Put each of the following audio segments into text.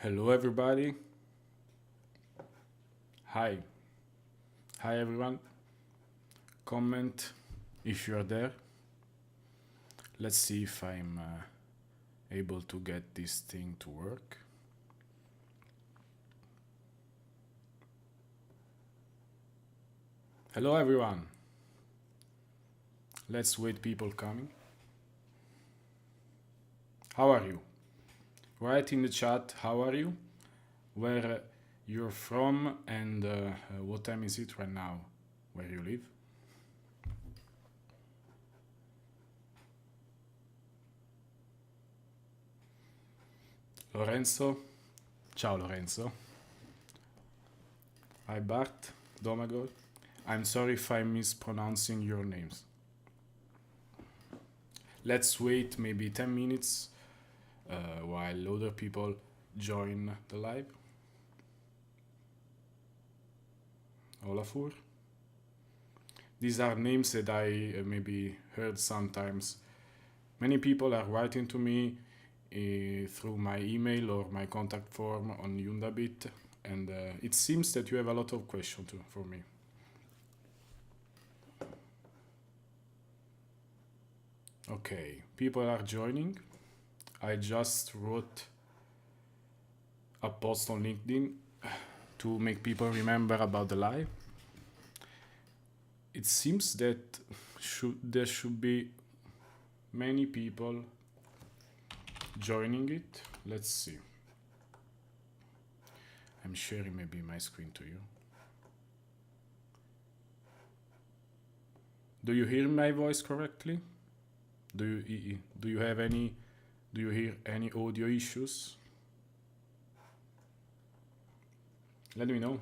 Hello, everybody. Hi. Hi, everyone. Comment if you're there. Let's see if I'm able to get this thing to work. Hello, everyone. Let's wait people coming. How are you? Write in the chat, how are you? Where you're from and what time is it right now where you live? Lorenzo. Ciao, Lorenzo. Hi, Bart. Domagoj. I'm sorry if I'm mispronouncing your names. Let's wait maybe 10 minutes while other people join the live. Olafur. These are names that I maybe heard sometimes. Many people are writing to me through my email or my contact form on Undabit, and it seems that you have a lot of questions for me. Okay, people are joining. I just wrote a post on LinkedIn to make people remember about the live. It seems that there should be many people joining it. Let's see. I'm sharing maybe my screen to you. Do you hear my voice correctly? Do you hear any audio issues? Let me know.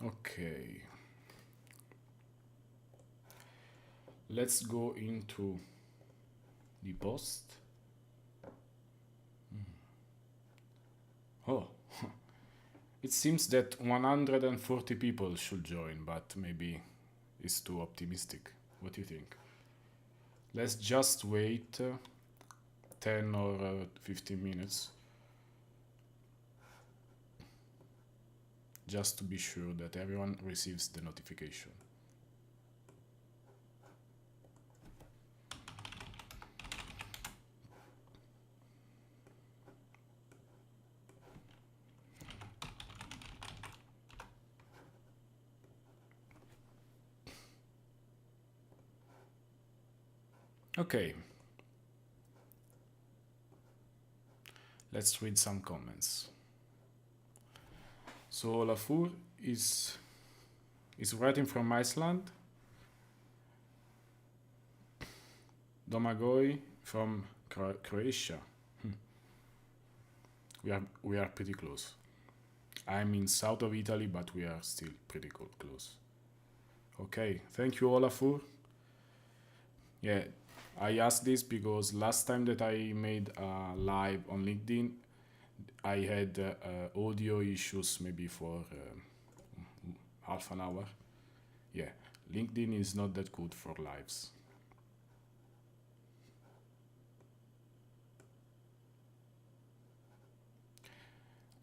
Okay. Let's go into the post. Oh, it seems that 140 people should join, but maybe it's too optimistic. What do you think? Let's just wait 10 or 15 minutes just to be sure that everyone receives the notification. Okay. Let's read some comments. So Olafur is writing from Iceland. Domagoj from Croatia. We are pretty close. I'm in south of Italy, but we are still pretty close. Okay, thank you, Olafur. Yeah, I asked this because last time that I made a live on LinkedIn, I had audio issues maybe for half an hour. Yeah, LinkedIn is not that good for lives.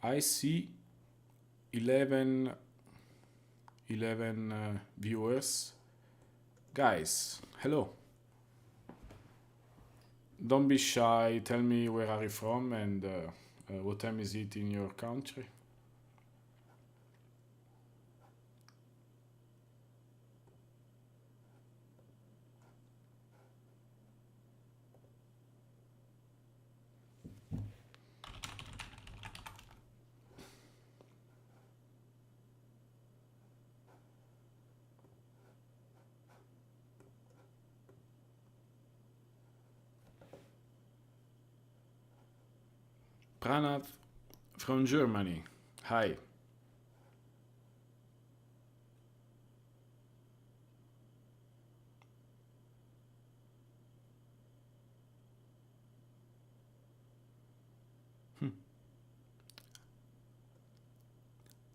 I see 11 viewers. Guys, hello. Don't be shy, tell me where are you from and what time is it in your country. Pranav from Germany. Hi.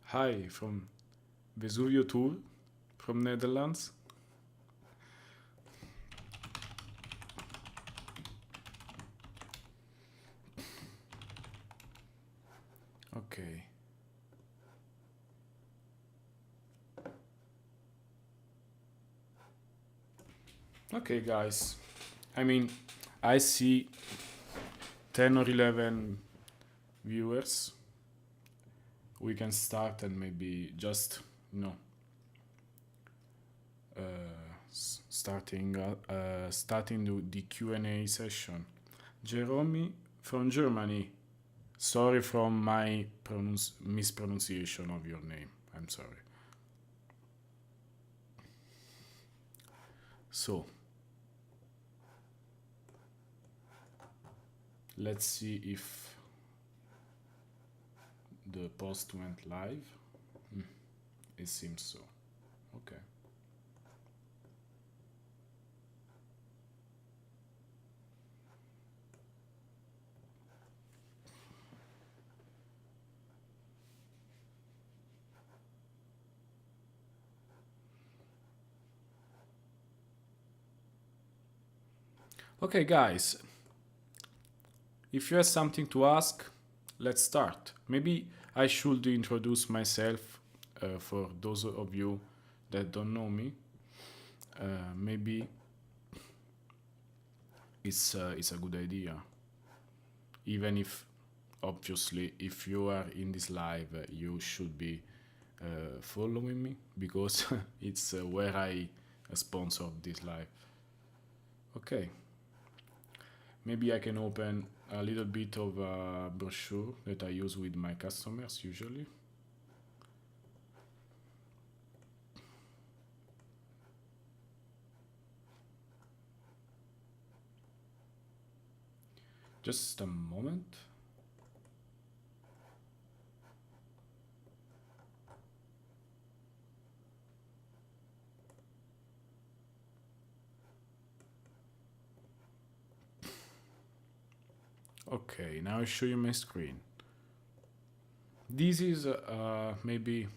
Hi from Vesuvio Tour from Netherlands. Okay. Okay, guys. I mean, I see 10 or 11 viewers. We can start and maybe just, you know, starting the Q&A session. Jerome from Germany. Sorry from my mispronunciation of your name. I'm sorry. So, let's see if the post went live. It seems so. Okay. Okay, guys. If you have something to ask, let's start. Maybe I should introduce myself for those of you that don't know me. Maybe it's a good idea. Even if, obviously, if you are in this live, you should be following me because it's where I sponsor this live. Okay. Maybe I can open a little bit of a brochure that I use with my customers usually. Just a moment. Okay, now I show you my screen. This is maybe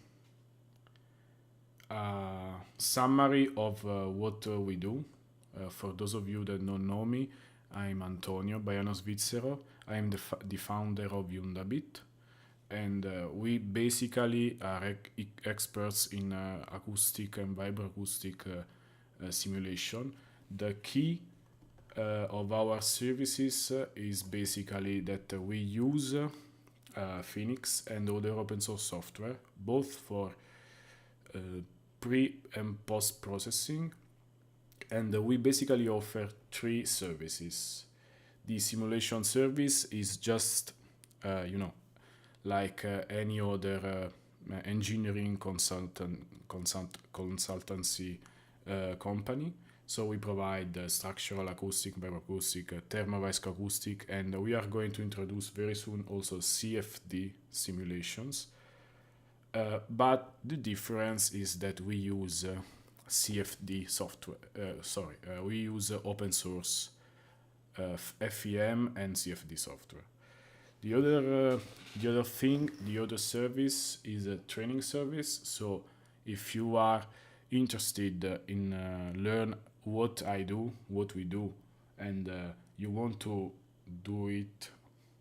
a summary of what we do. For those of you that don't know me, I'm Antonio Baiano Svizzero. I'm the founder of Undabit, and we basically are experts in acoustic and vibroacoustic simulation. The key of our services is basically that we use FEniCS and other open source software, both for pre and post processing, and we basically offer 3 services. The simulation service is just, like any other engineering consultancy company. So we provide structural acoustic, vibroacoustic, thermal-risk acoustic, and we are going to introduce very soon also CFD simulations. But the difference is that we use CFD software. We use open source FEM and CFD software. The other service is a training service. So if you are interested in learn what I do, what we do, and you want to do it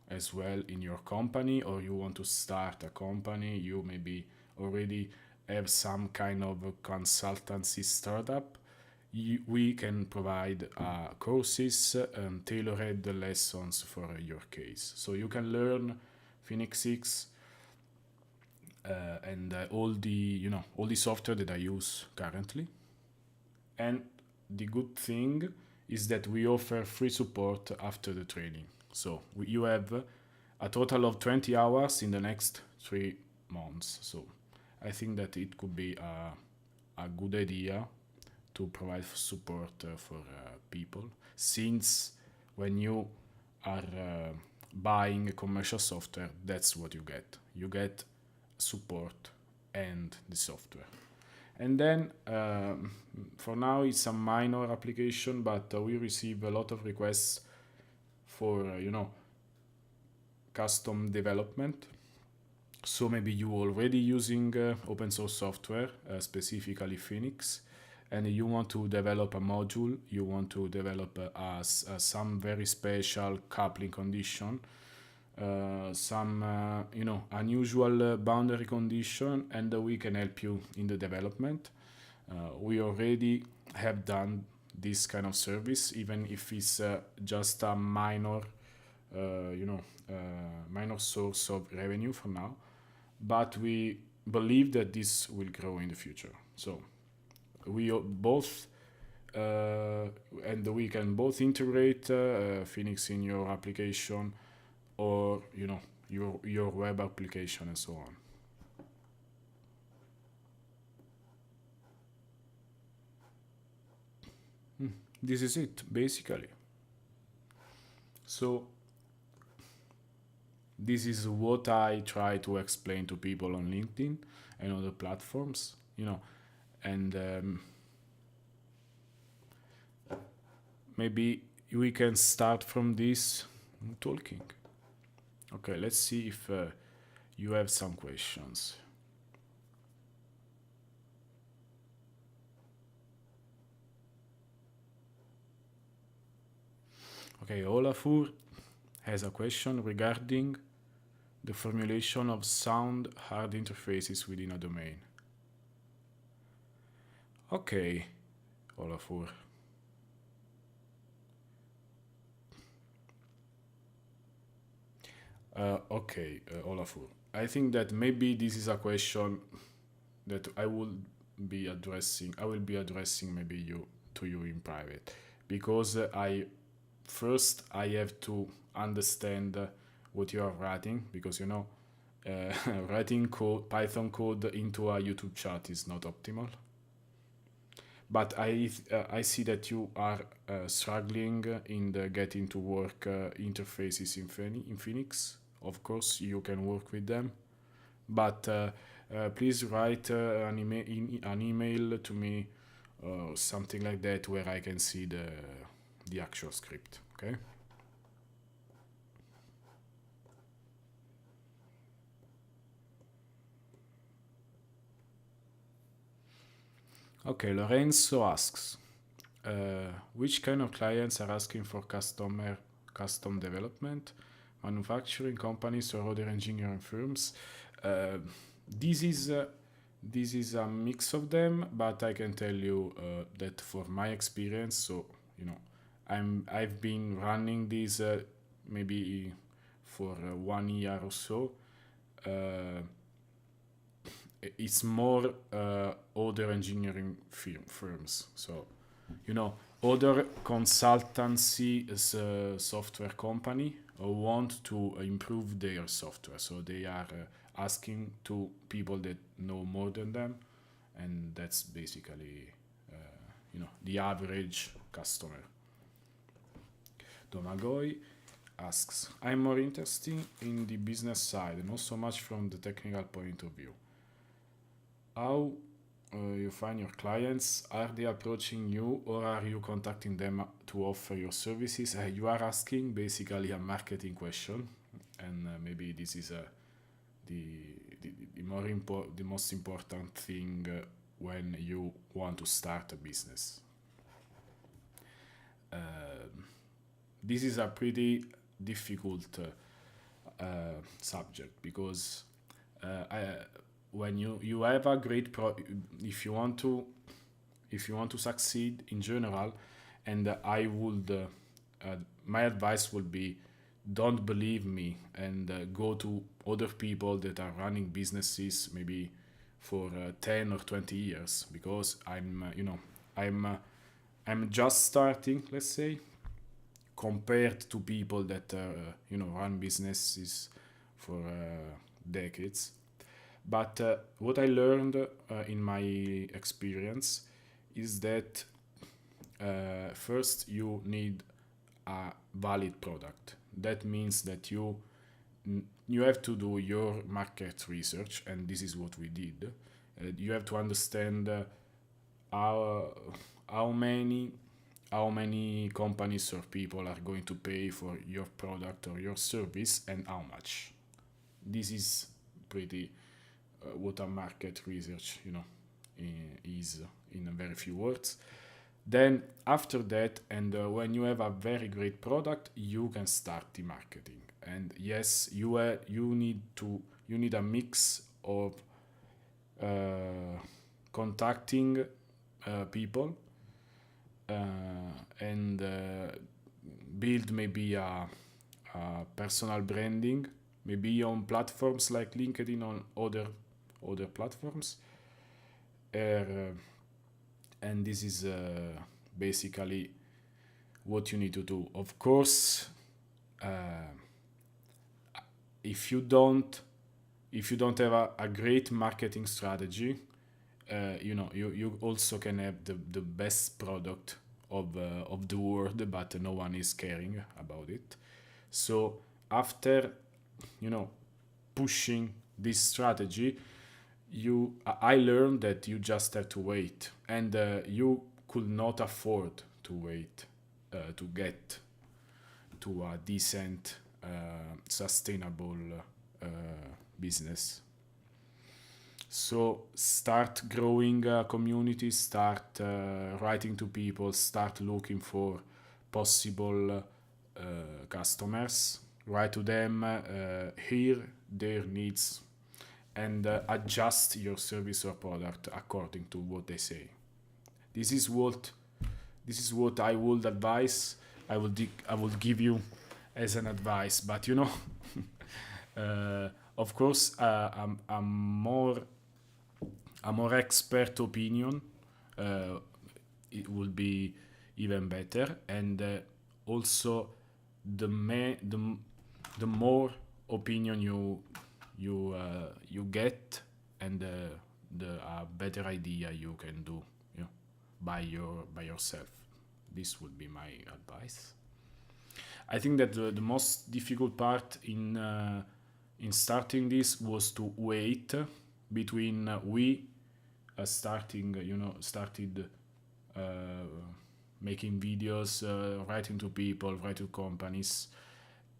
as well in your company, or you want to start a company, you maybe already have some kind of a consultancy startup, we can provide courses and tailored lessons for your case. So you can learn FEniCSx and all the software that I use currently. And the good thing is that we offer free support after the training. So you have a total of 20 hours in the next 3 months. So I think that it could be a good idea to provide support for people, since when you are buying commercial software, that's what you get. You get support and the software. And then for now it's a minor application, but we receive a lot of requests for custom development. So maybe you already using open source software, specifically FEniCS, and you want to develop a module, you want to develop some very special coupling condition, some unusual boundary condition, and we can help you in the development. We already have done this kind of service, even if it's just a minor minor source of revenue for now, but we believe that this will grow in the future. So we both and we can both integrate FEniCS in your application, or your web application and so on. This is it basically. So this is what I try to explain to people on LinkedIn and other platforms, and maybe we can start from this talking. Okay, let's see if you have some questions. Okay, Olafur has a question regarding the formulation of sound hard interfaces within a domain. Okay, Olafur. Olafur. I think that maybe this is a question that I will be addressing maybe to you in private, because I have to understand what you are writing, because writing Python code into a YouTube chat is not optimal. But I see that you are struggling in the getting to work interfaces in FEniCS. Of course, you can work with them, but please write an email to me, something like that, where I can see the actual script. Okay. Okay, Lorenzo asks, which kind of clients are asking for custom development? Manufacturing companies or other engineering firms? This is a mix of them, but I can tell you that for my experience, so I've been running this maybe for 1 year or so. It's more other engineering firms. So, other consultancy software company want to improve their software. So they are asking to people that know more than them, and that's basically, the average customer. Domagoj asks, I'm more interested in the business side, not so much from the technical point of view. How you find your clients? Are they approaching you, or are you contacting them to offer your services? You are asking basically a marketing question, and maybe this is the most important thing when you want to start a business. This is a pretty difficult subject, because when you have a great if you want to succeed in general, and I would my advice would be, don't believe me, and go to other people that are running businesses maybe for 10 or 20 years, because I'm just starting, let's say, compared to people that run businesses for decades. But what I learned in my experience is that first you need a valid product. That means that you have to do your market research, and this is what we did. You have to understand how many companies or people are going to pay for your product or your service, and how much. This is pretty what a market research, is in a very few words. Then after that, and when you have a very great product, you can start the marketing. And yes, you need a mix of contacting people and build maybe a personal branding, maybe on platforms like LinkedIn, on other platforms. And this is basically what you need to do. Of course, if you don't have a great marketing strategy, you also can have the best product of the world, but no one is caring about it. So after pushing this strategy, I learned that you just have to wait, and you could not afford to wait to get to a decent, sustainable business. So start growing a community, start writing to people, start looking for possible customers, write to them, hear their needs, and adjust your service or product according to what they say. This is what I would advise. I would give you as an advice, but of course, a more expert opinion it would be even better, and also the more opinion you get, and the better idea you can do, by yourself. This would be my advice. I think that the most difficult part in starting this was to wait between we started making videos, writing to people, writing to companies,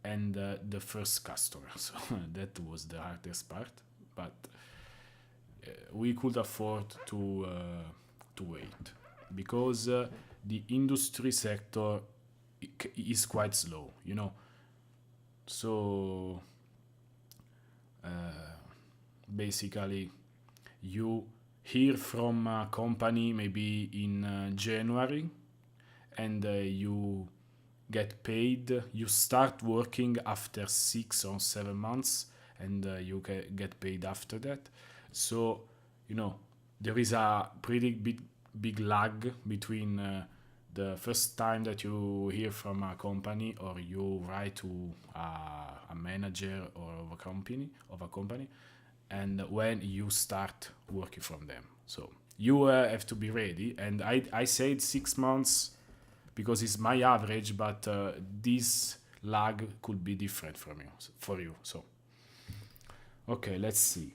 and the first customer. So that was the hardest part, but we could afford to wait, because the industry sector is quite slow, so basically you hear from a company maybe in January, and you get paid. You start working after 6 or 7 months, and you get paid after that. So there is a pretty big lag between the first time that you hear from a company, or you write to a manager or of a company, and when you start working from them. So you have to be ready. And I said 6 months because it's my average, but this lag could be different for you. So okay, let's see.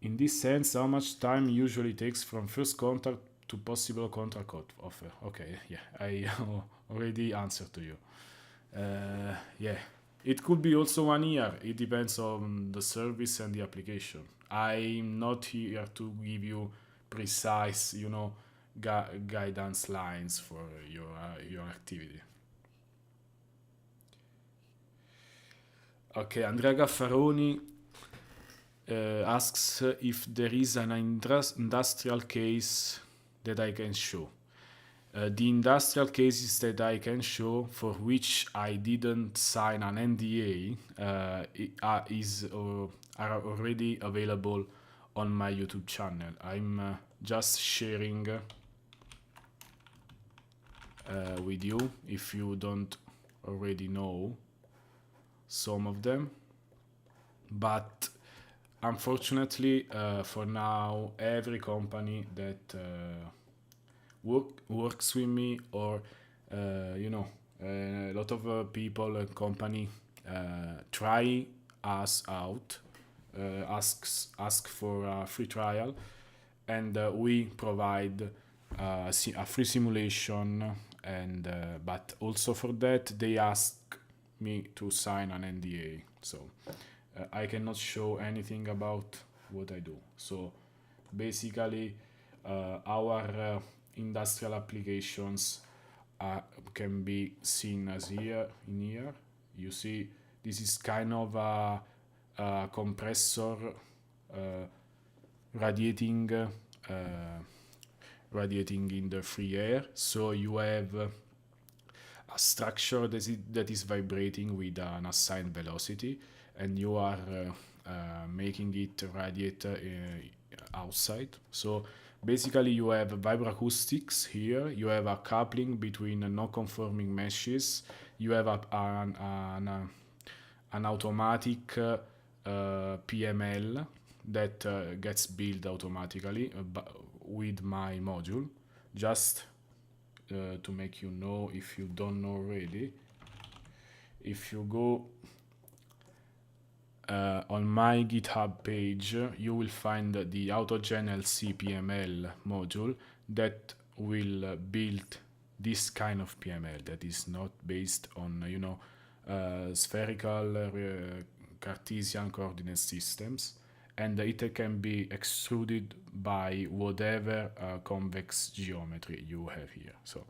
In this sense, how much time usually takes from first contact to possible contract offer? Okay, yeah, I already answered to you. Yeah, it could be also 1 year. It depends on the service and the application. I'm not here to give you precise, guidance lines for your activity. Okay, Andrea Gaffaroni asks if there is an industrial case that I can show. The industrial cases that I can show, for which I didn't sign an NDA, are already available on my YouTube channel. I'm just sharing with you, if you don't already know some of them. But unfortunately, for now, every company that works with me, or a lot of people and company try us out, ask for a free trial, and we provide a free simulation, and but also for that they ask me to sign an NDA. So I cannot show anything about what I do. So basically, our industrial applications can be seen as here in here. You see, this is kind of a compressor uh, radiating radiating in the free air. So you have a structure that is vibrating with an assigned velocity, and you are making it radiate outside. So basically you have vibroacoustics here, you have a coupling between non-conforming meshes, you have an automatic PML that gets built automatically with my module. Just to make you know, if you don't know already, if you go on my GitHub page, you will find the AutoGen LC PML module that will build this kind of PML that is not based on, spherical Cartesian coordinate systems, and it can be extruded by whatever convex geometry you have here. So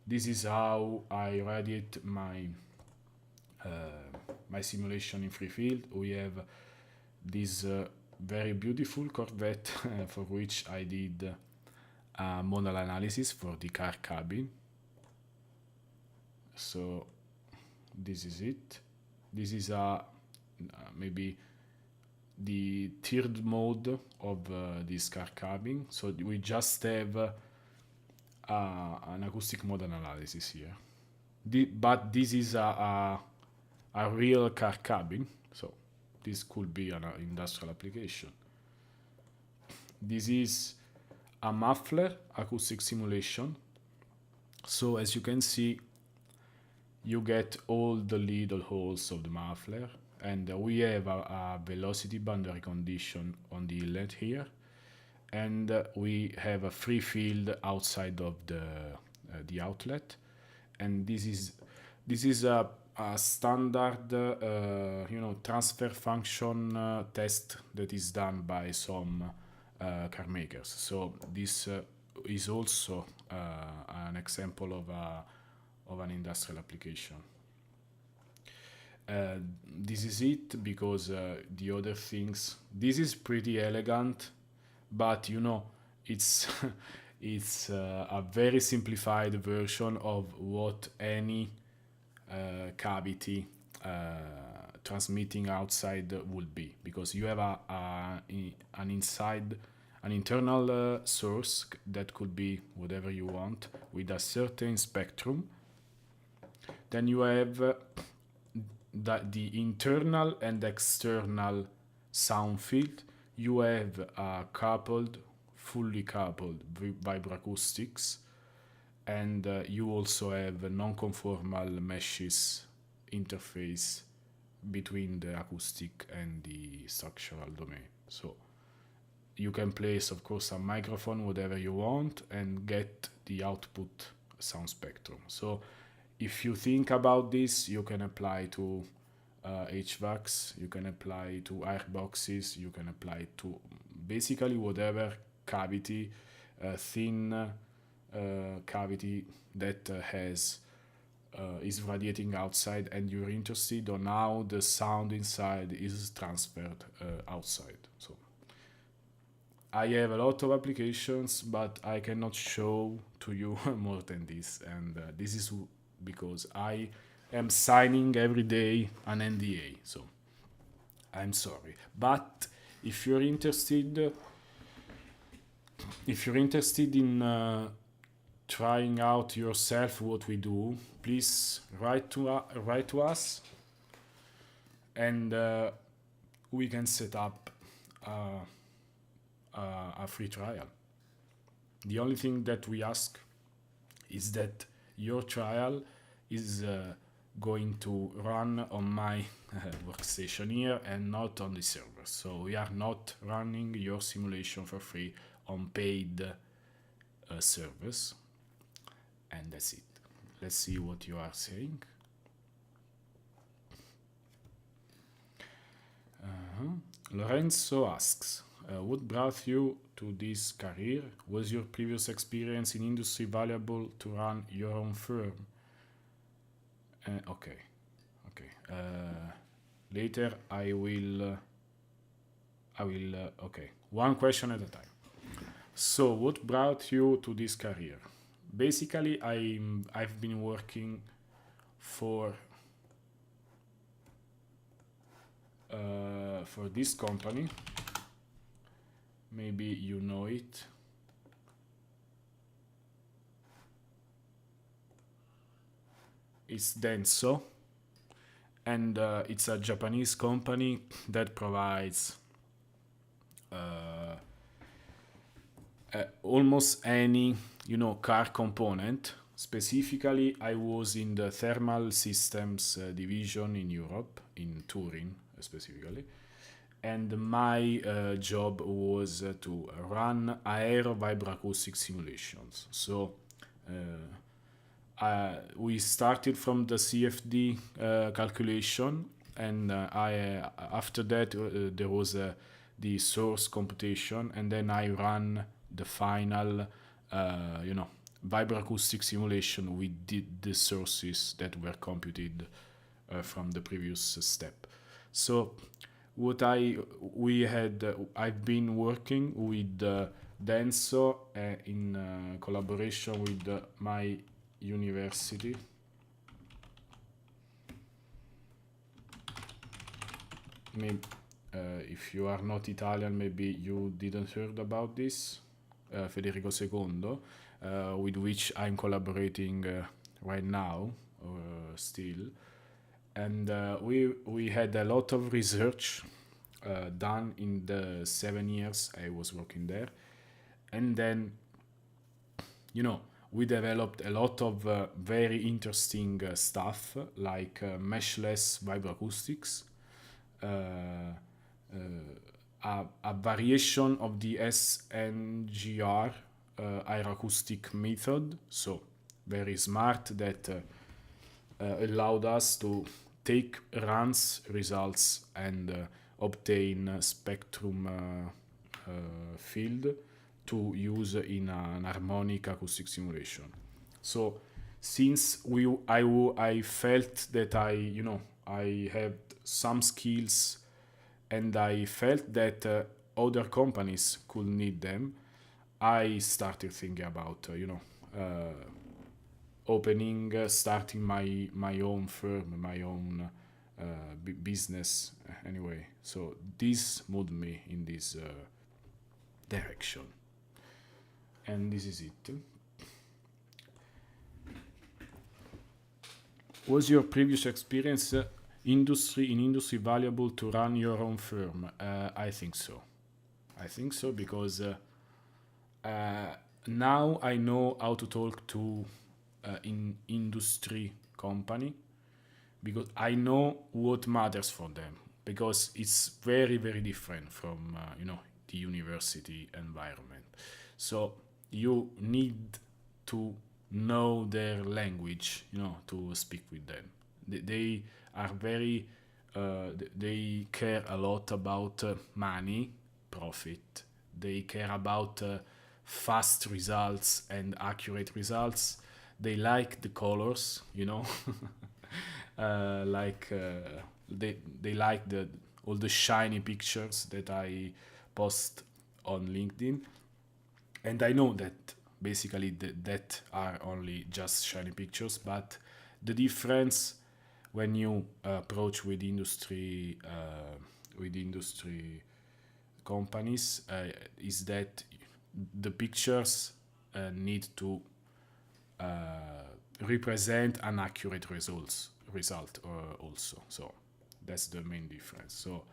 this is how I radiate my my simulation in free field. We have this very beautiful Corvette for which I did a modal analysis for the car cabin. So this is it. This is maybe the third mode of this car cabin. So we just have an acoustic mode analysis here. But this is a real car cabin, so this could be an industrial application. This is a muffler acoustic simulation. So as you can see, you get all the little holes of the muffler, and we have a velocity boundary condition on the inlet here, and we have a free field outside of the outlet, and this is a standard transfer function test that is done by some car makers. So this is also an example of an industrial application. This is it, because the other things, this is pretty elegant, but it's it's a very simplified version of what any cavity transmitting outside would be, because you have an internal source that could be whatever you want with a certain spectrum. Then you have the internal and external sound field. You have fully coupled vibroacoustics, and you also have a non-conformal meshes interface between the acoustic and the structural domain. So you can place, of course, a microphone, whatever you want, and get the output sound spectrum. So if you think about this, you can apply to HVACs, you can apply to airboxes, you can apply to basically whatever cavity, thin cavity that is radiating outside, and you're interested on how the sound inside is transferred outside. So I have a lot of applications, but I cannot show to you more than this, and this is because I am signing every day an NDA, so I'm sorry. But if you're interested in trying out yourself what we do, please write to us, and we can set up a free trial. The only thing that we ask is that your trial is going to run on my workstation here and not on the server. So we are not running your simulation for free on paid servers. And that's it. Let's see what you are saying. Lorenzo asks, what brought you to this career? Was your previous experience in industry valuable to run your own firm? Okay. Later okay. One question at a time. So, what brought you to this career? Basically, I've been working for this company. Maybe you know it. It's Denso, and it's a Japanese company that provides almost any car component. Specifically, I was in the thermal systems division in Europe, in Turin specifically, and my job was to run aero vibroacoustic simulations. So we started from the CFD calculation, and after that there was the source computation, and then I ran the final vibroacoustic simulation with the sources that were computed from the previous step. So I've been working with Denso in collaboration with my university. Maybe if you are not Italian, maybe you didn't heard about this. Federico II, with which I'm collaborating right now, still. And we had a lot of research done in the 7 years I was working there. And then, we developed a lot of very interesting stuff, like meshless vibroacoustics, a variation of the SNGR aeroacoustic method, so very smart, that allowed us to take runs results and obtain spectrum field to use in an harmonic acoustic simulation. So since I felt that I had some skills, and I felt that other companies could need them, I started thinking about starting my own firm, my own business anyway. So this moved me in this direction, and this is it. Was your previous experience industry valuable to run your own firm? I think so. Because now I know how to talk to in industry company, because I know what matters for them, because it's very very different from the university environment. So you need to know their language, to speak with them. They are very they care a lot about money, profit. They care about fast results and accurate results. They like the colors, they like all the shiny pictures that I post on LinkedIn, and I know that basically that are only just shiny pictures, but the difference when you approach with industry companies is that the pictures need to represent an accurate result also. So that's the main difference. So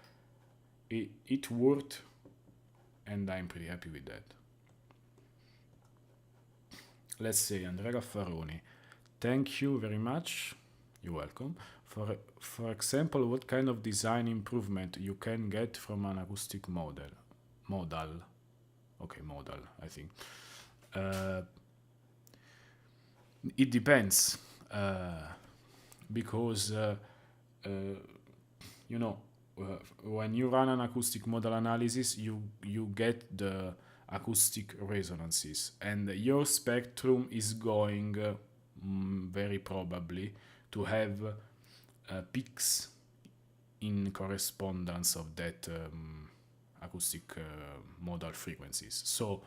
it worked, and I'm pretty happy with that. Let's say Andrea Gaffaroni, thank you very much. You're welcome. For example, what kind of design improvement you can get from an acoustic model? Okay, model, I think. It depends, because when you run an acoustic model analysis, you get the acoustic resonances, and your spectrum is going very probably to have peaks in correspondence of that acoustic modal frequencies. So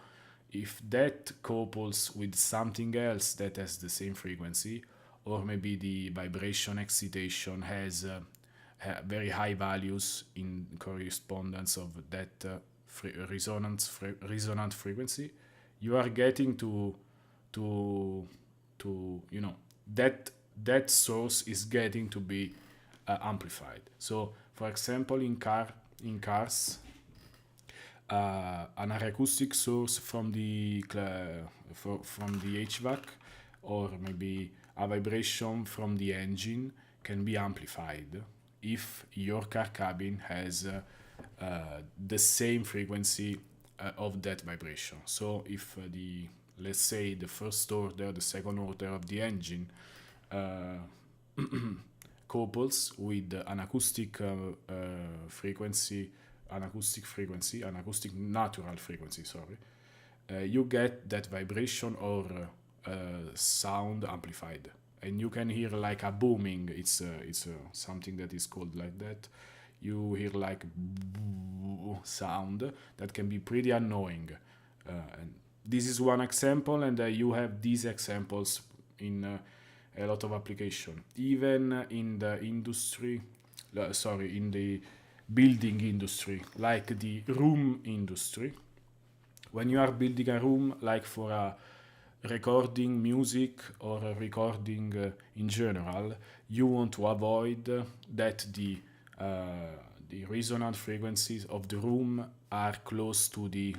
if that couples with something else that has the same frequency, or maybe the vibration excitation has very high values in correspondence of that resonant frequency, you are getting to that source is getting to be amplified. So for example, in cars, an acoustic source from the HVAC, or maybe a vibration from the engine, can be amplified if your car cabin has the same frequency of that vibration. So if let's say the first order, the second order of the engine couples with an acoustic natural frequency, you get that vibration or sound amplified, and you can hear like a booming. It's something that is called like that. You hear like sound that can be pretty annoying, and this is one example, and you have these examples in a lot of application, even in the industry, in the building industry, like the room industry. When you are building a room, like for recording music or recording in general, you want to avoid that the resonant frequencies of the room are close to the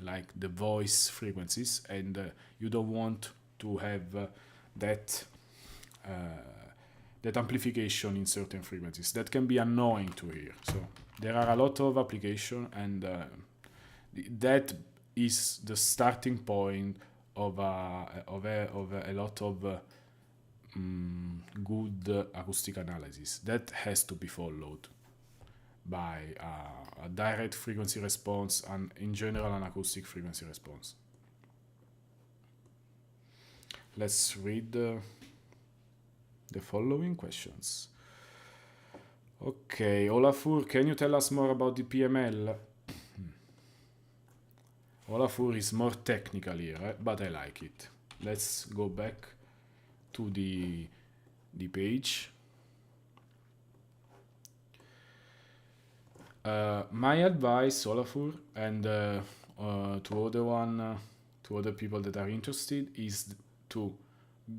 voice frequencies, and you don't want to have that amplification in certain frequencies that can be annoying to hear. So there are a lot of applications, and that is the starting point of a lot of good acoustic analysis that has to be followed by a direct frequency response, and in general an acoustic frequency response. Let's read the following questions. Okay, Olafur, can you tell us more about the PML? Olafur is more technical here, but I like it. Let's go back to the page. My advice, Olafur, and to other people that are interested, is to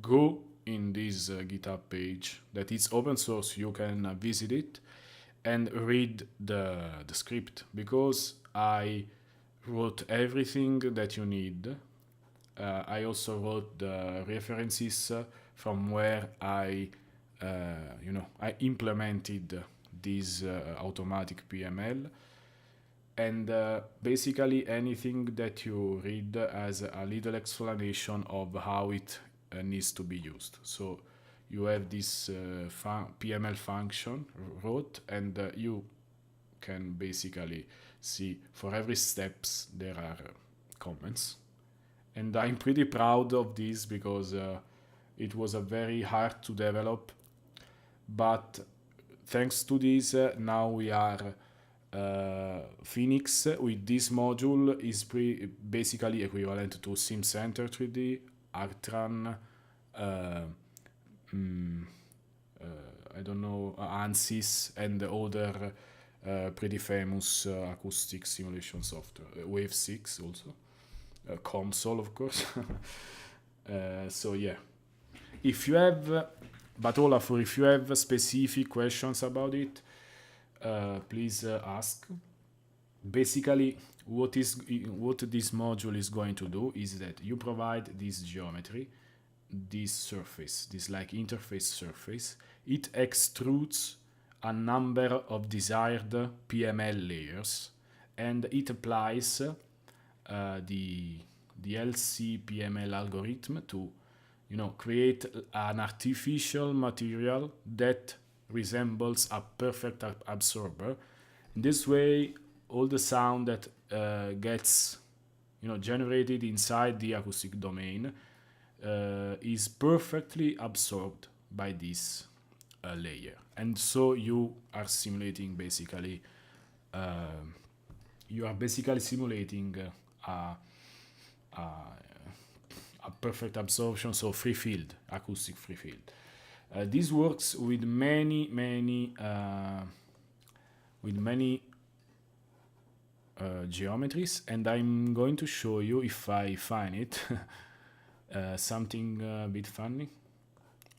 go in this GitHub page that is open source. You can visit it and read the script, because I wrote everything that you need. I also wrote the references from where I implemented this automatic PML, and basically anything that you read has a little explanation of how it needs to be used. So you have this PML function wrote, and you can basically see for every steps there are comments, and I'm pretty proud of this, because it was a very hard to develop, but thanks to this now we are FEniCS with this module is basically equivalent to SimCenter 3D, Artran, I don't know, ANSYS, and the other pretty famous acoustic simulation software, Wave 6 also, Console of course. So yeah, if you have, but Olafur, if you have specific questions about it, please ask. Basically, what this module is going to do is that you provide this geometry, this surface, this like interface surface. It extrudes a number of desired PML layers, and it applies the LC PML algorithm to create an artificial material that resembles a perfect absorber, In this way, all the sound that gets generated inside the acoustic domain is perfectly absorbed by this layer, and so you are simulating basically simulating a perfect absorption, so free field, acoustic free field. This works with many geometries, and I'm going to show you, if I find it, something a bit funny.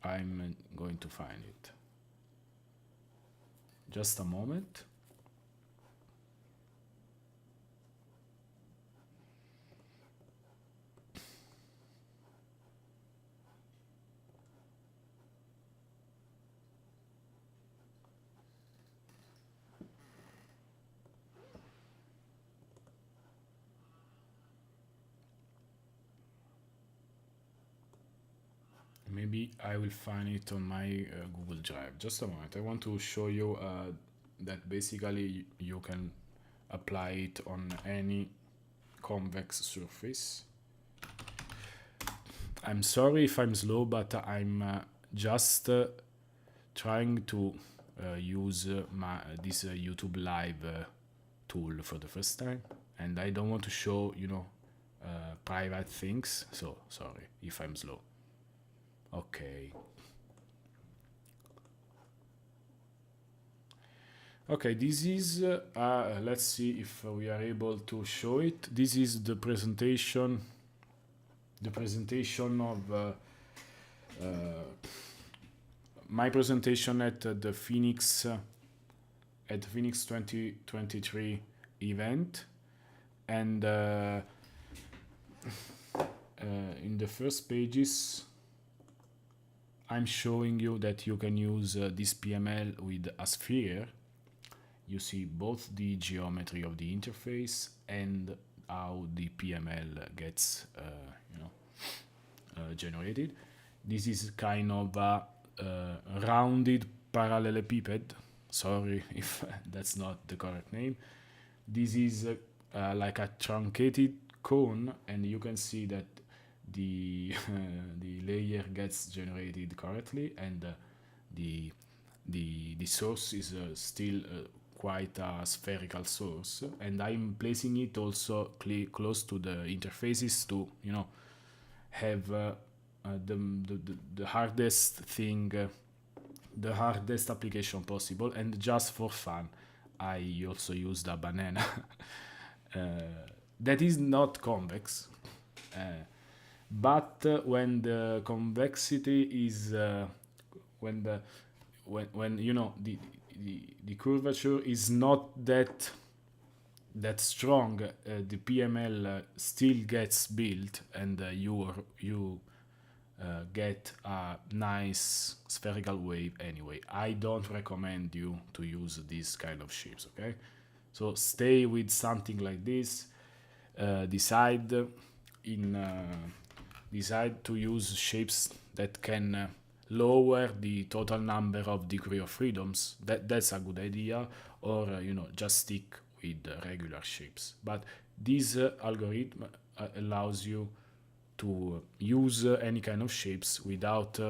I'm going to find it. Just a moment. Maybe I will find it on my Google Drive. Just a moment. I want to show you that basically you can apply it on any convex surface. I'm sorry if I'm slow, but I'm just trying to use this YouTube Live tool for the first time, and I don't want to show private things, so sorry if I'm slow. Okay. Okay, this is, let's see if we are able to show it. This is the presentation of my presentation at the FEniCS 2023 event, and in the first pages I'm showing you that you can use this PML with a sphere. You see both the geometry of the interface and how the PML gets generated. This is kind of a rounded parallelepiped. Sorry if that's not the correct name. This is like a truncated cone, and you can see that the the layer gets generated correctly, and the source is still quite a spherical source, and I'm placing it also close to the interfaces to have the hardest thing, the hardest application possible. And just for fun, I also used a banana that is not convex, but when the convexity is when the curvature is not that strong, the PML still gets built, and you get a nice spherical wave anyway. I don't recommend you to use these kind of shapes, okay? So stay with something like this. Decide to use shapes that can lower the total number of degree of freedoms. That's a good idea. Or just stick with regular shapes. But this algorithm allows you to use any kind of shapes without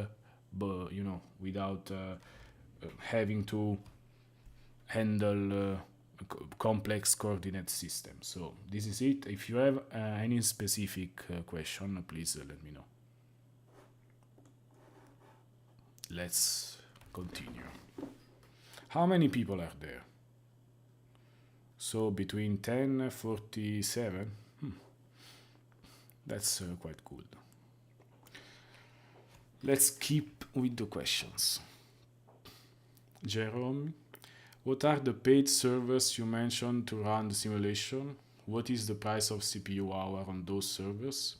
having to handle complex coordinate system. So this is it. If you have any specific question, please let me know. Let's continue. How many people are there? So between 10 and 47. That's quite good. Let's keep with the questions. Jerome, what are the paid servers you mentioned to run the simulation? What is the price of CPU hour on those servers?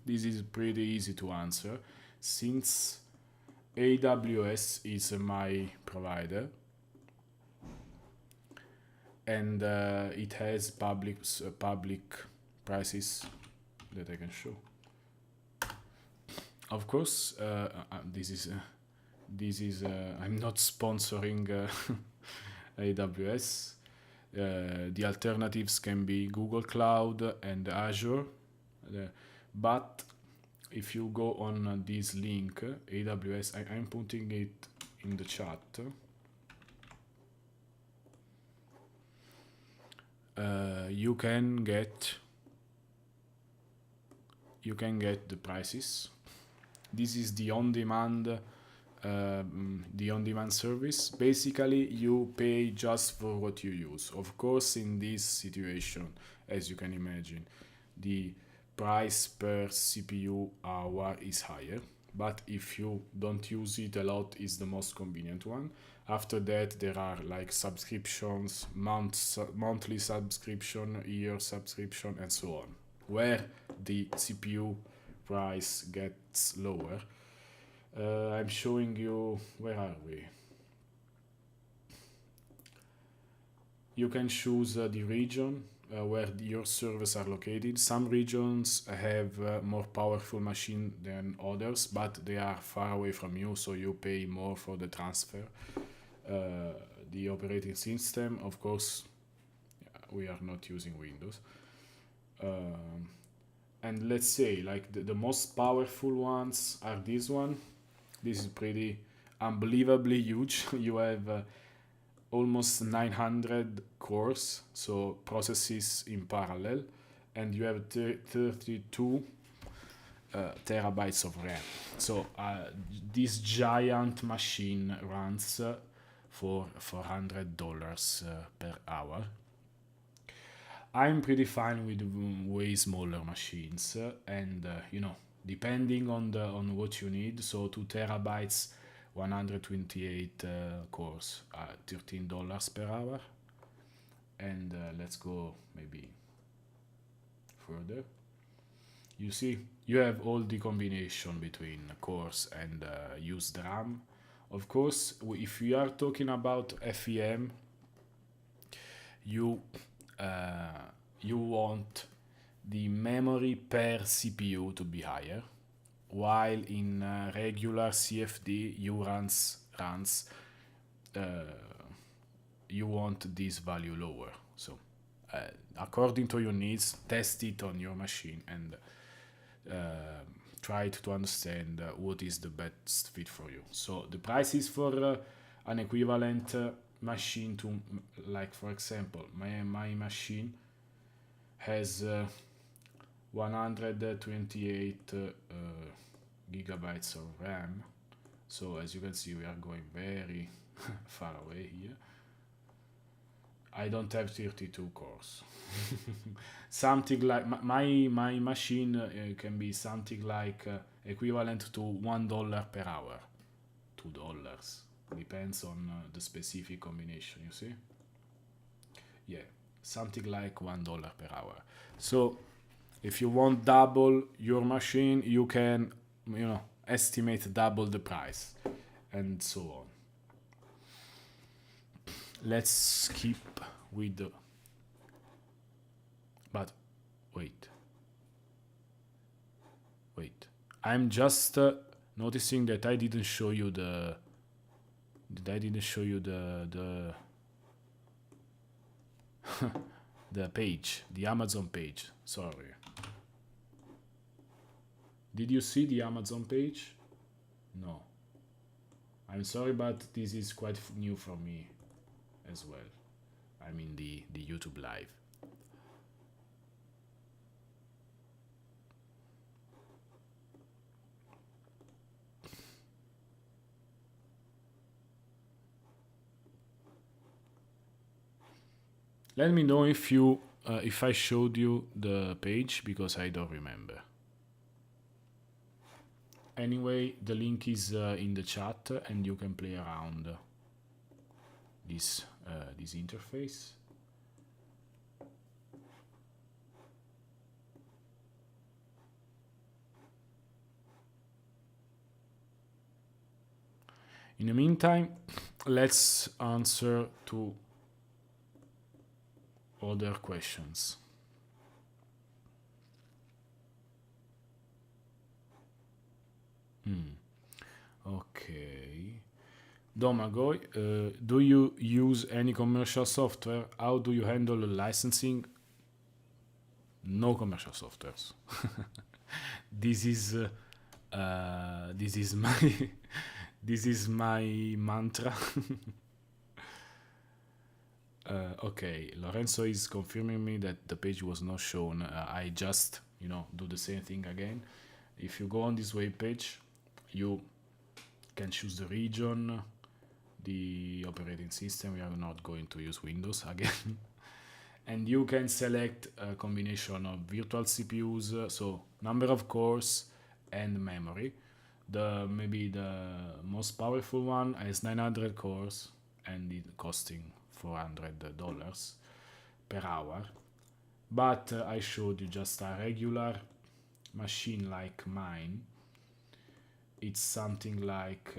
This is pretty easy to answer, since AWS is my provider, and it has public prices that I can show. Of course, this is I'm not sponsoring AWS. The alternatives can be Google Cloud and Azure. But if you go on this link, AWS, I'm putting it in the chat. You can get the prices. This is the on-demand service. Basically, you pay just for what you use. Of course, in this situation, as you can imagine, the price per CPU hour is higher, but if you don't use it a lot, is the most convenient one. After that, there are like subscriptions, monthly subscription, year subscription, and so on, where the CPU price gets lower. I'm showing you, where are we? You can choose the region where your servers are located. Some regions have more powerful machine than others, but they are far away from you, so you pay more for the transfer. The operating system, of course, we are not using Windows. And let's say like the most powerful ones are this one. This is pretty unbelievably huge. You have almost 900 cores, so processes in parallel, and you have 32 terabytes of RAM. So this giant machine runs for $400 per hour. I'm pretty fine with way smaller machines, and depending on what you need. So 2 terabytes, 128 cores, $13 per hour. And let's go maybe further. You see, you have all the combination between cores and used RAM. Of course, if we are talking about FEM, you want the memory per CPU to be higher, while in regular CFD you you want this value lower. So according to your needs, test it on your machine and try to understand what is the best fit for you. So the prices for an equivalent machine to, like for example, my machine has 128 gigabytes of RAM. So as you can see, we are going very far away here. I don't have 32 cores. Something like my machine can be something like equivalent to $1 per hour, $2. Depends on the specific combination, you see? Yeah, something like $1 per hour. So if you want double your machine, you can, estimate double the price, and so on. Let's keep with the... But wait. I'm just noticing that I didn't show you the the page, the Amazon page. Sorry. Did you see the Amazon page? No. I'm sorry, but this is quite new for me as well. I mean the YouTube live. Let me know if I showed you the page, because I don't remember. Anyway, the link is in the chat, and you can play around this interface. In the meantime, let's answer to other questions. Okay. Domagoy, do you use any commercial software? How do you handle the licensing? No commercial softwares. This is my this is my mantra. Okay, Lorenzo is confirming me that the page was not shown. I just, do the same thing again. If you go on this web page, you can choose the region, the operating system. We are not going to use Windows again. And you can select a combination of virtual CPUs, so number of cores and memory. Maybe the most powerful one has 900 cores and it costing $400 per hour. But I showed you just a regular machine like mine. It's something like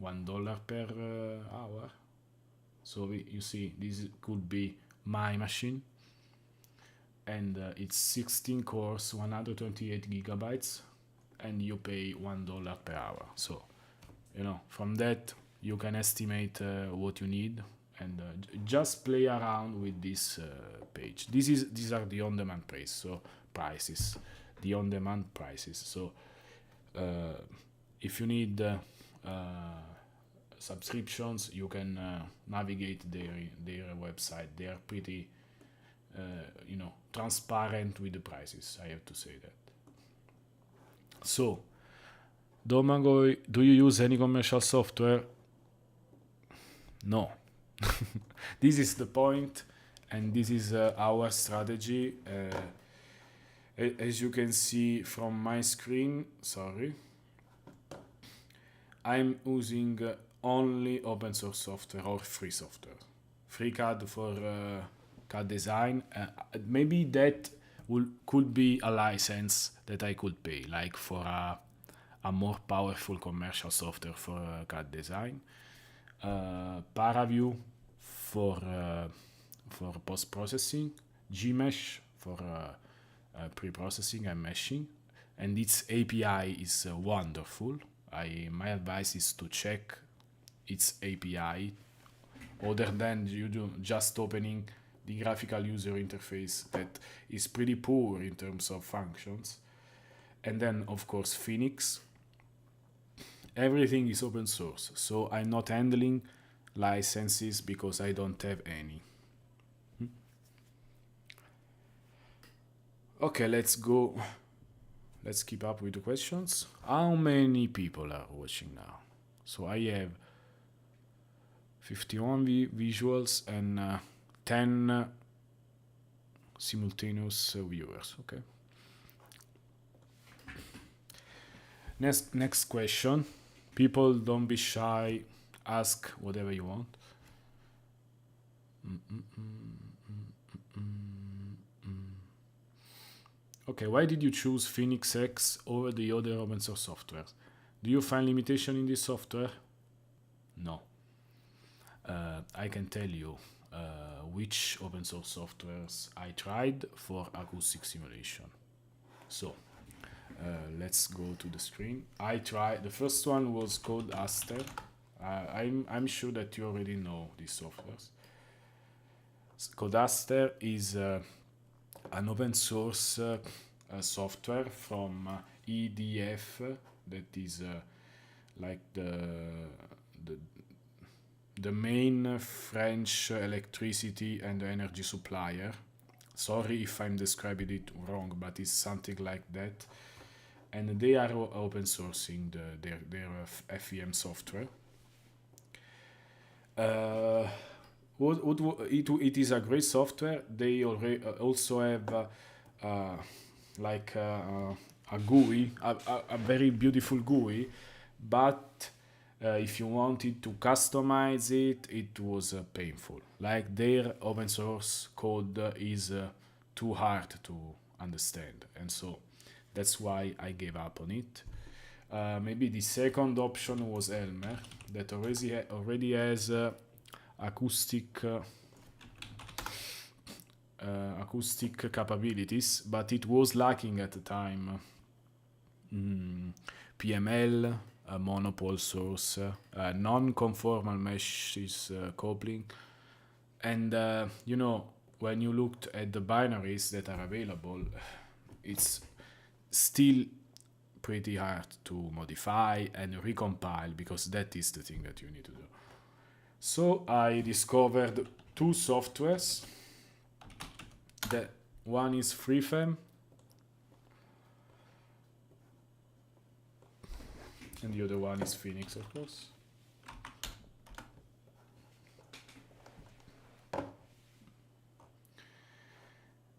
$1 per hour. So you see, this could be my machine, and it's 16 cores, 128 gigabytes, and you pay $1 per hour. So from that you can estimate what you need, and just play around with this page. These are the on-demand prices, the on-demand prices. So if you need subscriptions, you can navigate their website. They are pretty transparent with the prices, I have to say that. So Domagoy, do you use any commercial software? No. This is the point, and this is our strategy. As you can see from my screen, I'm using only open source software or free software. FreeCAD for CAD design. Maybe that could be a license that I could pay, like for a more powerful commercial software for CAD design. ParaView for post-processing. Gmesh for pre-processing and meshing. And its API is wonderful. My advice is to check its API, other than you do just opening the graphical user interface that is pretty poor in terms of functions. And then of course FEniCS. Everything is open source, so I'm not handling licenses because I don't have any. Okay, let's keep up with the questions. How many people are watching now? So I have 51 visuals and 10 simultaneous viewers. Okay. Next question. People, don't be shy. Ask whatever you want. Okay, why did you choose FEniCSx over the other open source software? Do you find limitation in this software? No. I can tell you which open source softwares I tried for acoustic simulation. So let's go to the screen. The first one was called Aster. I'm sure that you already know these softwares. Codaster is an open source software from EDF, that is like the main French electricity and energy supplier. Sorry if I'm describing it wrong, but it's something like that. And they are open sourcing their FEM software. It is a great software. They also have a GUI, a very beautiful GUI, but if you wanted to customize it, it was painful. Like their open source code is too hard to understand, and so that's why I gave up on it. Maybe the second option was Elmer, that already has acoustic capabilities, but it was lacking at the time PML, a monopole source, non-conformal meshes coupling, and when you looked at the binaries that are available, it's still pretty hard to modify and recompile, because that is the thing that you need to do. So I discovered two softwares. The one is FreeFem and the other one is FEniCS, of course.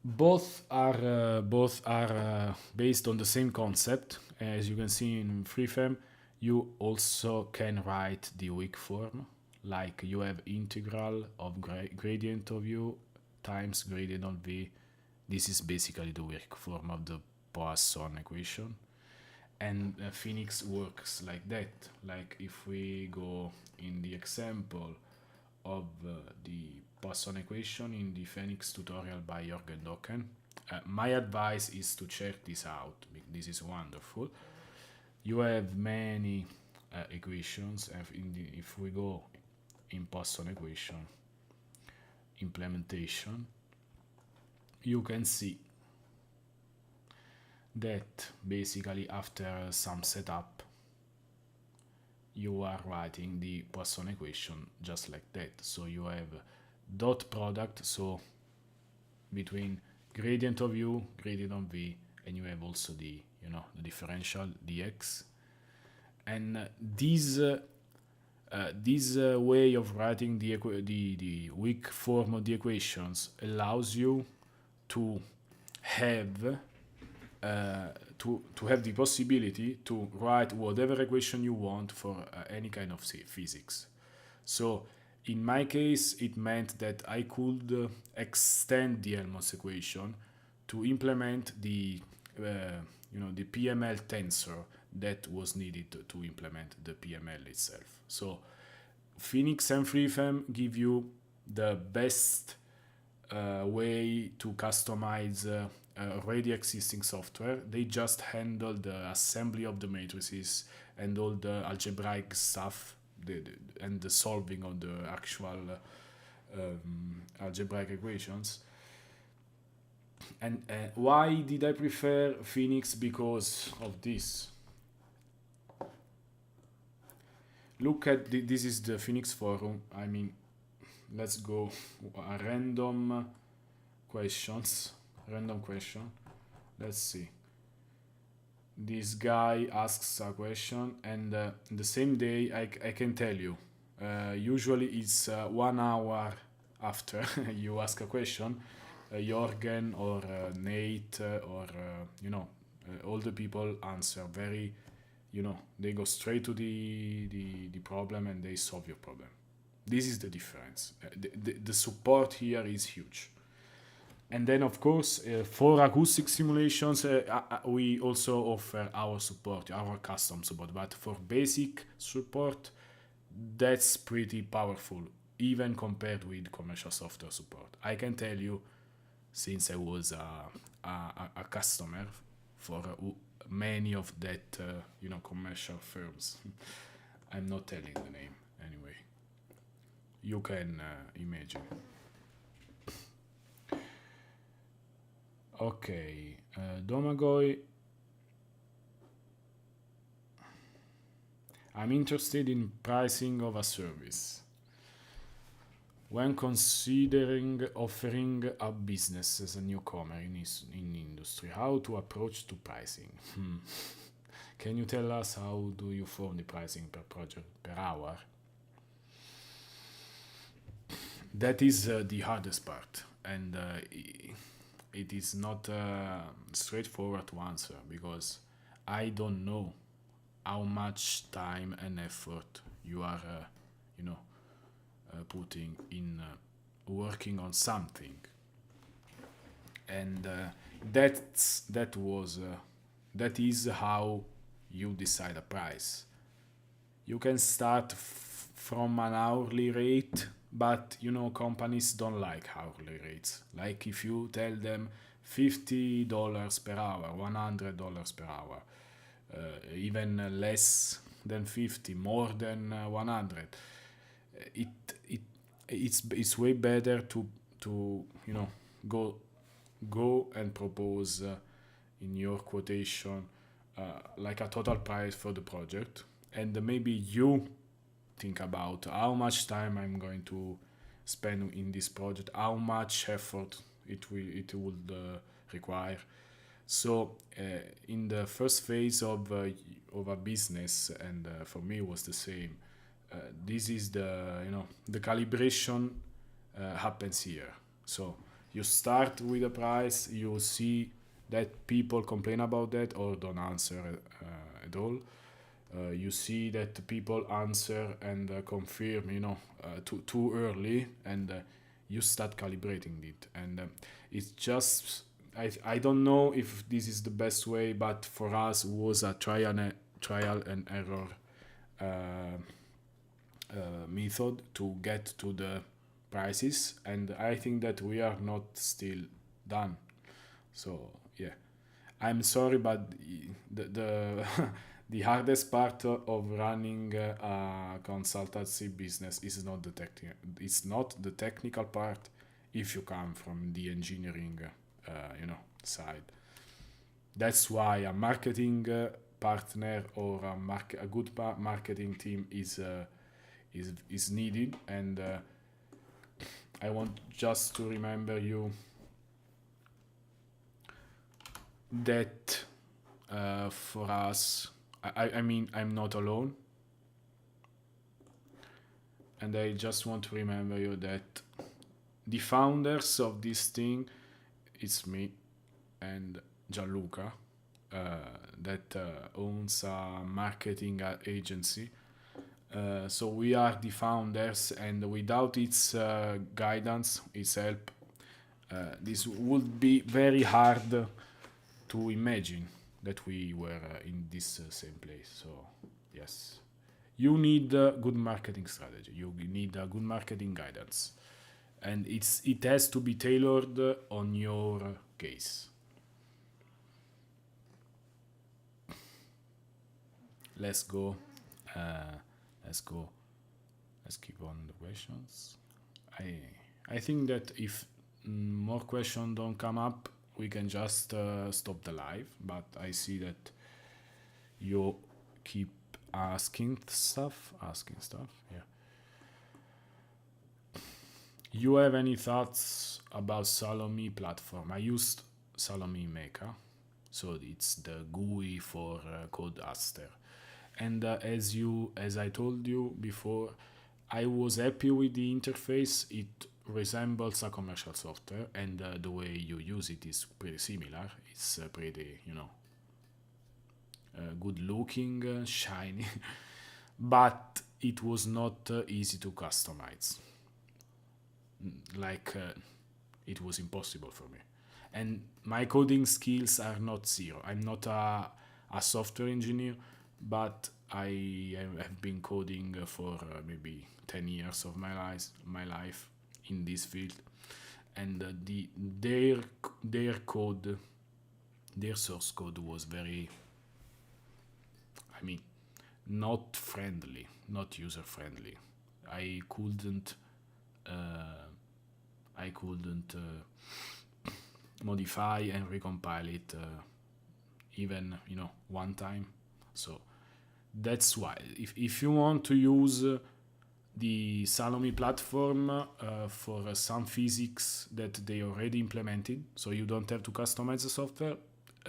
Both are based on the same concept. As you can see in FreeFem, you also can write the weak form, like you have integral of gradient of u times gradient of v. This is basically the weak form of the Poisson equation. And FEniCS works like that. Like if we go in the example of the Poisson equation in the FEniCS tutorial by Jürgen Docken, my advice is to check this out. This is wonderful. You have many equations. If we go in Poisson equation implementation, you can see that basically after some setup you are writing the Poisson equation just like that. So you have dot product, so between gradient of u, gradient of v, and you have also the the differential dx. And this way of writing the weak form of the equations allows you to have the possibility to write whatever equation you want for any kind of physics. So in my case, it meant that I could extend the Helmholtz equation to implement the the PML tensor that was needed to implement the PML itself. So FEniCS and FreeFem give you the best way to customize already existing software. They just handle the assembly of the matrices and all the algebraic stuff, and the solving of the actual algebraic equations. And why did I prefer FEniCS? Because of this. Look at this is the FEniCS forum. I mean, let's go a random question. Let's see. This guy asks a question, and the same day I can tell you. Usually it's 1 hour after you ask a question. Jorgen or Nate or all the people answer very, they go straight to the problem and they solve your problem. This is the difference. The support here is huge. And then, of course, for acoustic simulations, we also offer our support, our custom support. But for basic support, that's pretty powerful, even compared with commercial software support. I can tell you, since I was a customer for many of that, commercial firms. I'm not telling the name anyway. You can imagine. Okay, Domagoj. I'm interested in pricing of a service. When considering offering a business as a newcomer in industry, how to approach to pricing? Can you tell us how do you form the pricing per project, per hour? That is the hardest part, and it is not straightforward to answer, because I don't know how much time and effort you are, putting in working on something, and that is how you decide a price. You can start from an hourly rate, but companies don't like hourly rates. Like if you tell them $50 per hour, $100 per hour, even less than 50, more than 100. It it it's way better to go and propose in your quotation like a total price for the project, and maybe you think about how much time I'm going to spend in this project, how much effort it would require. So in the first phase of a business, and for me it was the same. This is the calibration happens here. So you start with a price, you see that people complain about that or don't answer at all. You see that people answer and confirm, too early, and you start calibrating it. And it's just, I don't know if this is the best way, but for us it was a trial and error method to get to the prices, and I think that we are not still done. So yeah, I'm sorry, but the the hardest part of running a consultancy business is not the it's not the technical part if you come from the engineering side. That's why a marketing partner or a good marketing team is needed. And I want just to remember you that for us, I mean, I'm not alone, and I just want to remember you that the founders of this thing, it's me and Gianluca, that owns a marketing agency. So we are the founders, and without its guidance, its help, this would be very hard to imagine that we were in this same place. So yes, you need a good marketing strategy. You need a good marketing guidance, and it has to be tailored on your case. Let's go. Let's go. Let's keep on the questions. I think that if more questions don't come up, we can just stop the live. But I see that you keep asking stuff. Yeah. You have any thoughts about Salome platform? I used Salome Maker, so it's the GUI for Codeaster. And as I told you before, I was happy with the interface. It resembles a commercial software, and the way you use it is pretty similar. It's pretty, good looking, shiny, but it was not easy to customize. Like it was impossible for me. And my coding skills are not zero. I'm not a software engineer, but I have been coding for maybe 10 years of my life in this field, and their code, their source code was very, I mean, not friendly, not user friendly. I couldn't modify and recompile it even one time. So that's why if you want to use the Salome platform for some physics that they already implemented, so you don't have to customize the software,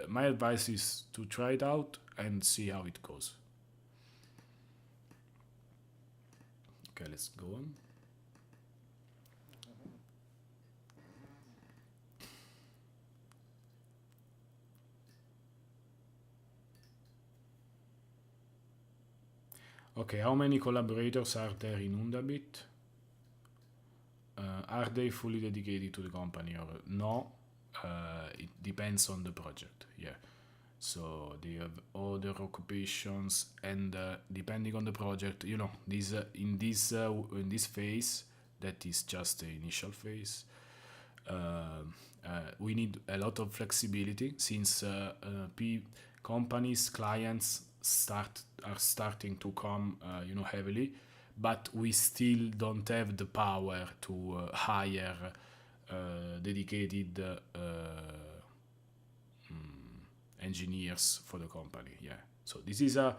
my advice is to try it out and see how it goes. Okay, let's go on. Okay, how many collaborators are there in Undabit? Are they fully dedicated to the company or no? It depends on the project. Yeah. So they have other occupations, and depending on the project, this in this phase, that is just the initial phase. We need a lot of flexibility, since companies, clients are starting to come, heavily, but we still don't have the power to hire dedicated engineers for the company. Yeah. So this is a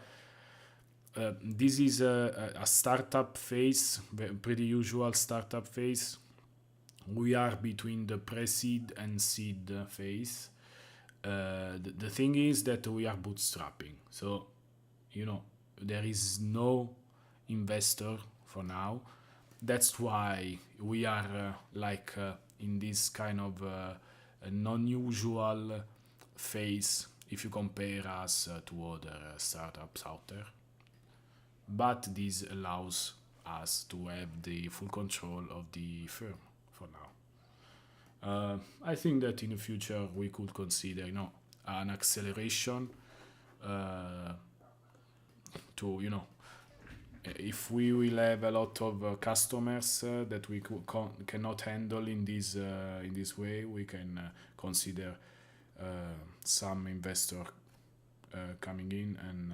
startup phase, pretty usual startup phase. We are between the pre-seed and seed phase. The thing is that we are bootstrapping, so there is no investor for now. That's why we are in this kind of non-usual phase if you compare us to other startups out there. But this allows us to have the full control of the firm for now. I think that in the future we could consider, an acceleration to, if we will have a lot of customers that we cannot handle in this way, we can consider some investor coming in and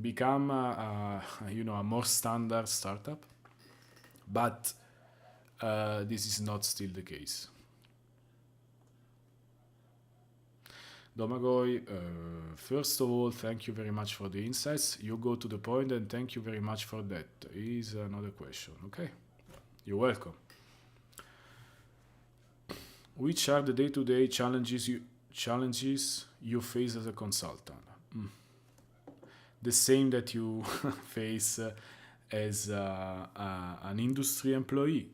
become a more standard startup. But this is not still the case. Domagoj, first of all, thank you very much for the insights. You go to the point, and thank you very much for that. Is another question. Okay, you're welcome. Which are the day-to-day challenges you face as a consultant? The same that you face as an industry employee.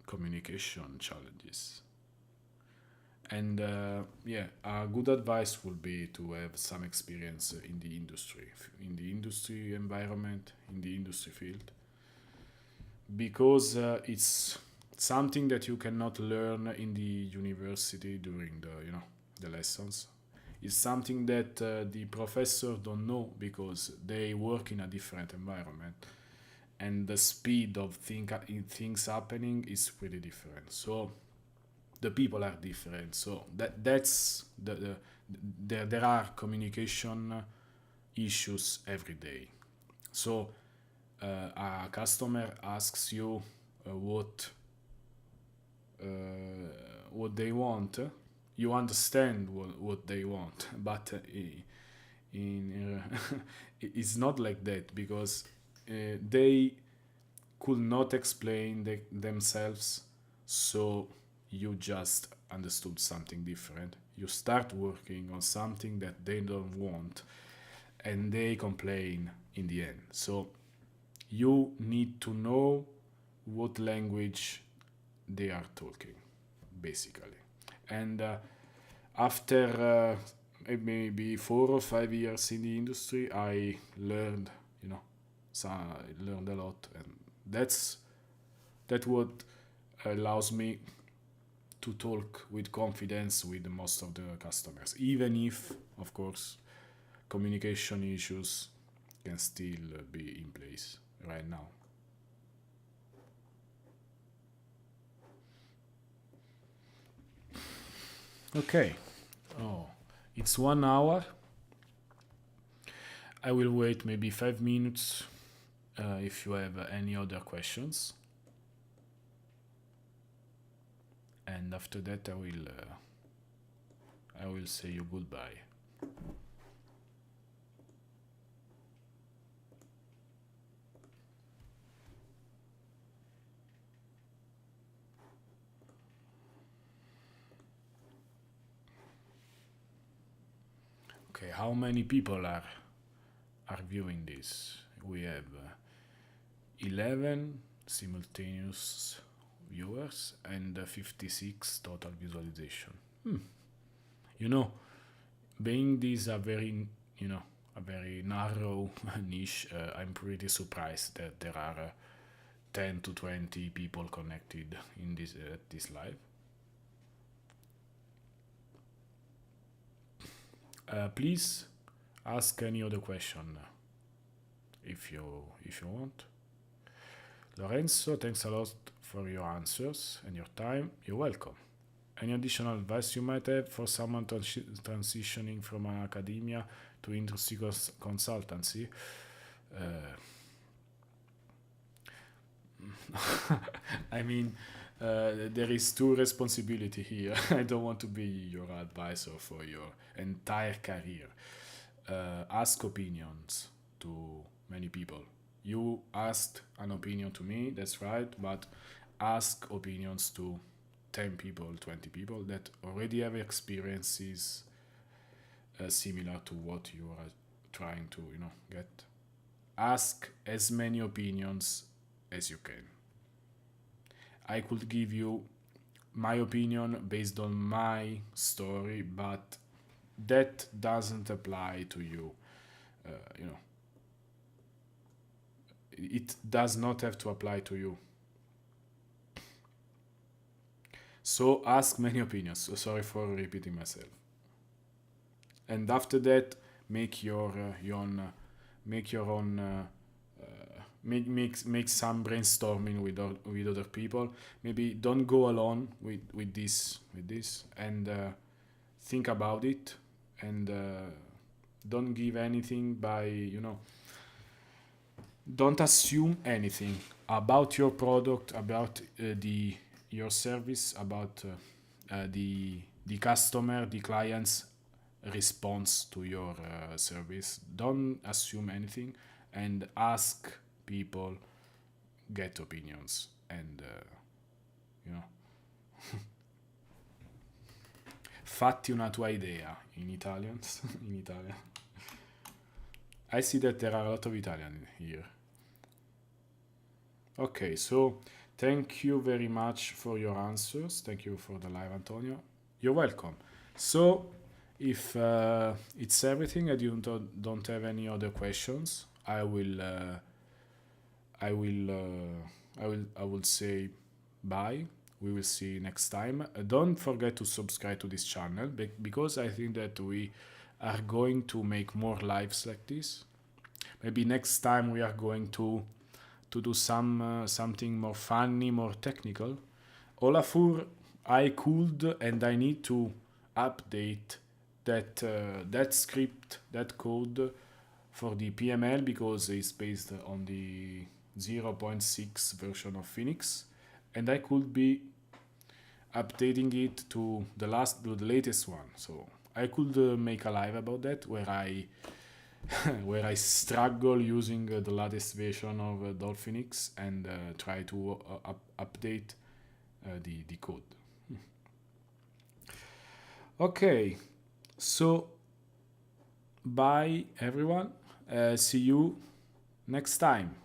Communication challenges. And a good advice would be to have some experience in the industry environment, in the industry field, because it's something that you cannot learn in the university during the lessons. It's something that the professor don't know because they work in a different environment, and the speed of things happening is pretty different. So the people are different. So that's there are communication issues every day. So a customer asks you what they want. You understand what they want, but it's not like that, because they could not explain themselves, so you just understood something different. You start working on something that they don't want, and they complain in the end. So you need to know what language they are talking, basically. And after maybe 4 or 5 years in the industry, I learned, I learned a lot, and that's what allows me to talk with confidence with most of the customers, even if, of course, communication issues can still be in place right now. Okay. Oh, it's 1 hour. I will wait maybe 5 minutes if you have any other questions. And after that, I will say you goodbye. Okay, how many people are viewing this? We have 11 simultaneous viewers and 56 total visualization. Being this a very narrow niche, I'm pretty surprised that there are 10 to 20 people connected in this live. Please ask any other question if you want. Lorenzo, thanks a lot for your answers and your time. You're welcome. Any additional advice you might have for someone transitioning from academia to industry consultancy? I mean, there is two responsibility here. I don't want to be your advisor for your entire career. Ask opinions to many people. You asked an opinion to me, that's right, but ask opinions to 10 people, 20 people that already have experiences similar to what you are trying to, get. Ask as many opinions as you can. I could give you my opinion based on my story, but that doesn't apply to you. It does not have to apply to you. So ask many opinions. So sorry for repeating myself. And after that, make your own, make some brainstorming with other people. Maybe don't go alone with this, and think about it, and don't give anything by don't assume anything about your product, about your service, about the customer, the client's response to your service. Don't assume anything, and ask people, get opinions, and fatti una tua idea in Italian. In Italian. I see that there are a lot of Italian here. Okay, so thank you very much for your answers. Thank you for the live, Antonio. You're welcome. So, if it's everything and you don't have any other questions, I will say bye. We will see you next time. Don't forget to subscribe to this channel because I think that we are going to make more lives like this. Maybe next time we are going to do something more funny, more technical. Olafur, I could and I need to update that script, that code for the PML because it's based on the 0.6 version of FEniCS, and I could be updating it to the latest one. So I could make a live about that where I where I struggle using the latest version of FEniCS and try to update the code. Okay, so bye everyone. See you next time.